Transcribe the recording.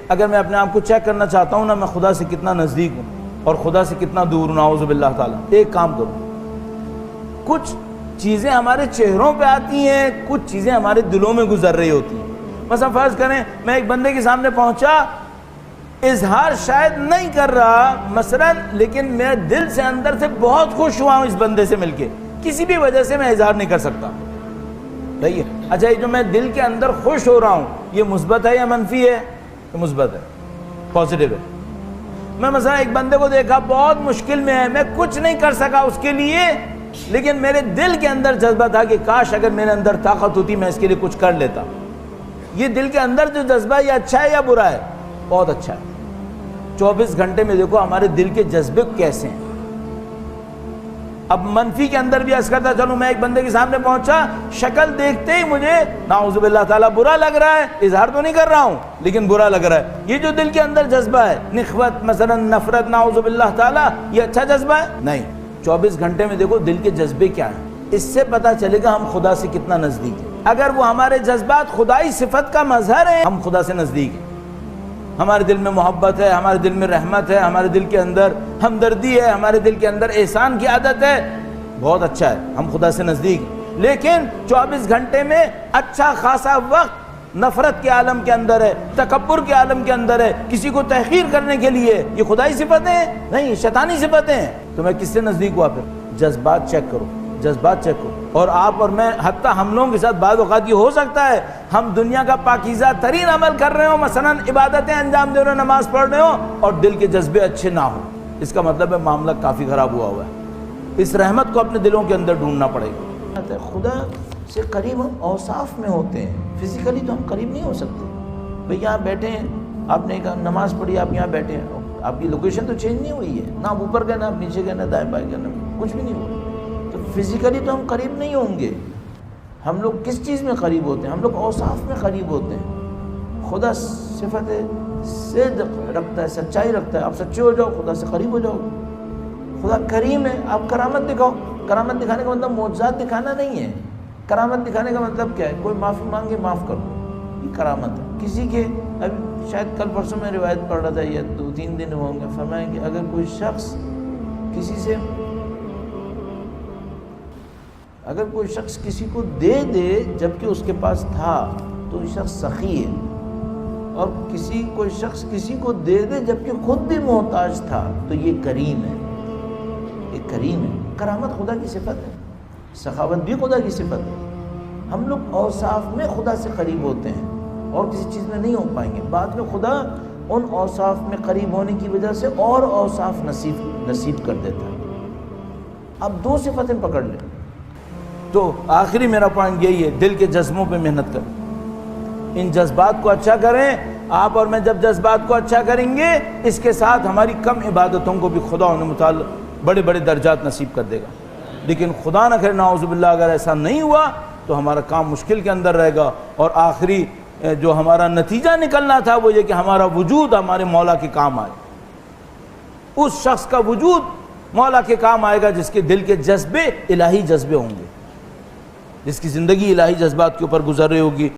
اگر میں اپنے آپ کو چیک کرنا چاہتا ہوں نا میں خدا سے کتنا نزدیک ہوں اور خدا سے کتنا دور ہوں، اعوذ باللہ تعالیٰ، ایک کام کروں، کچھ چیزیں ہمارے چہروں پہ آتی ہیں، کچھ چیزیں ہمارے دلوں میں گزر رہی ہوتی ہیں۔ مثلا فرض کریں میں ایک بندے کے سامنے پہنچا، اظہار شاید نہیں کر رہا مثلا، لیکن میں دل سے اندر سے بہت خوش ہوا ہوں اس بندے سے مل کے، کسی بھی وجہ سے میں اظہار نہیں کر سکتا، صحیح ہے؟ اچھا، یہ جو میں دل کے اندر خوش ہو رہا ہوں یہ مثبت ہے یا منفی ہے؟ تو مثبت ہے، پازیٹیو ہے۔ میں مثلا ایک بندے کو دیکھا بہت مشکل میں ہے، میں کچھ نہیں کر سکا اس کے لیے، لیکن میرے دل کے اندر جذبہ تھا کہ کاش اگر میرے اندر طاقت ہوتی میں اس کے لیے کچھ کر لیتا۔ یہ دل کے اندر جو جذبہ ہے یہ اچھا ہے یا برا ہے؟ بہت اچھا ہے۔ 24 گھنٹے میں دیکھو ہمارے دل کے جذبے کیسے ہیں۔ اب منفی کے اندر بھی عرض کرتا چلوں، میں ایک بندے کے سامنے پہنچا، شکل دیکھتے ہی مجھے نعوذ باللہ تعالیٰ برا لگ رہا ہے، اظہار تو نہیں کر رہا ہوں لیکن برا لگ رہا ہے۔ یہ جو دل کے اندر جذبہ ہے، نخوت مثلا، نفرت، نعوذ باللہ تعالیٰ، یہ اچھا جذبہ ہے؟ نہیں۔ 24 گھنٹے میں دیکھو دل کے جذبے کیا ہیں، اس سے پتہ چلے گا ہم خدا سے کتنا نزدیک ہیں۔ اگر وہ ہمارے جذبات خدائی صفت کا مظہر ہیں، ہم خدا سے نزدیک ہیں، ہمارے دل میں محبت ہے، ہمارے دل میں رحمت ہے، ہمارے دل کے اندر ہمدردی ہے، ہمارے دل کے اندر احسان کی عادت ہے، بہت اچھا ہے، ہم خدا سے نزدیک ہیں۔ لیکن 24 گھنٹے میں اچھا خاصا وقت نفرت کے عالم کے اندر ہے، تکبر کے عالم کے اندر ہے، کسی کو تحقیر کرنے کے لیے، یہ خدائی صفتیں ہیں؟ نہیں، شیطانی صفتیں ہیں۔ تو میں کس سے نزدیک ہوا؟ پھر جذبات چیک کرو، جذبات چیک کرو۔ اور آپ اور میں، حتیٰ ہم لوگوں کے ساتھ بعض اوقات یہ ہو سکتا ہے ہم دنیا کا پاکیزہ ترین عمل کر رہے ہوں، مثلا عبادتیں انجام دے رہے ہوں، نماز پڑھ رہے ہوں، اور دل کے جذبے اچھے نہ ہوں، اس کا مطلب ہے معاملہ کافی خراب ہوا ہے۔ اس رحمت کو اپنے دلوں کے اندر ڈھونڈنا پڑے گا۔ خدا سے قریب ہم اوصاف میں ہوتے ہیں، فزیکلی تو ہم قریب نہیں ہو سکتے۔ بھئی یہاں بیٹھے ہیں، آپ نے کہا نماز پڑھی، آپ یہاں بیٹھے ہیں، آپ کی لوکیشن تو چینج نہیں ہوئی ہے، نہ آپ اوپر گئے، نہ آپ نیچے گئے، نہ دائیں بائیں گئے، نہ کچھ بھی نہیں ہوا، تو فزیکلی تو ہم قریب نہیں ہوں گے۔ ہم لوگ کس چیز میں قریب ہوتے ہیں؟ ہم لوگ اوصاف میں قریب ہوتے ہیں۔ خدا صفت صدق رکھتا ہے، سچائی رکھتا ہے، آپ سچے ہو جاؤ خدا سے قریب ہو جاؤ۔ خدا کریم ہے، آپ کرامت دکھاؤ۔ کرامت دکھانے کا مطلب معجزات دکھانا نہیں ہے۔ کرامت دکھانے کا مطلب کیا ہے؟ کوئی معافی مانگے، معاف کر دو، یہ کرامت ہے۔ کسی کے، ابھی شاید کل پرسوں میں روایت پڑھ رہا تھا، یا 2-3 دن ہوں گے، فرمائیں کہ اگر کوئی شخص کسی کو دے دے جبکہ اس کے پاس تھا تو یہ شخص سخی ہے، اور کوئی شخص کسی کو دے دے جبکہ خود بھی محتاج تھا تو یہ کریم ہے، یہ کریم ہے۔ کرامت خدا کی صفت ہے، سخاوت بھی خدا کی صفت ہے۔ ہم لوگ اوصاف میں خدا سے قریب ہوتے ہیں اور کسی چیز میں نہیں ہو پائیں گے۔ بعد میں خدا ان اوصاف میں قریب ہونے کی وجہ سے اور اوصاف نصیب کر دیتا ہے۔ اب 2 صفتیں پکڑ لیں۔ تو آخری میرا پوائنٹ یہی ہے، دل کے جذبوں پہ محنت کریں، ان جذبات کو اچھا کریں۔ آپ اور میں جب جذبات کو اچھا کریں گے، اس کے ساتھ ہماری کم عبادتوں کو بھی خدا انہیں متعلق بڑے بڑے درجات نصیب کر دے گا۔ لیکن خدا نہ کرے نعوذ باللہ اگر ایسا نہیں ہوا تو ہمارا کام مشکل کے اندر رہے گا، اور آخری جو ہمارا نتیجہ نکلنا تھا وہ یہ کہ ہمارا وجود ہمارے مولا کے کام آئے۔ اس شخص کا وجود مولا کے کام آئے گا جس کے دل کے جذبے الہی جذبے ہوں گے، جس کی زندگی الہی جذبات کے اوپر گزر رہی ہوگی۔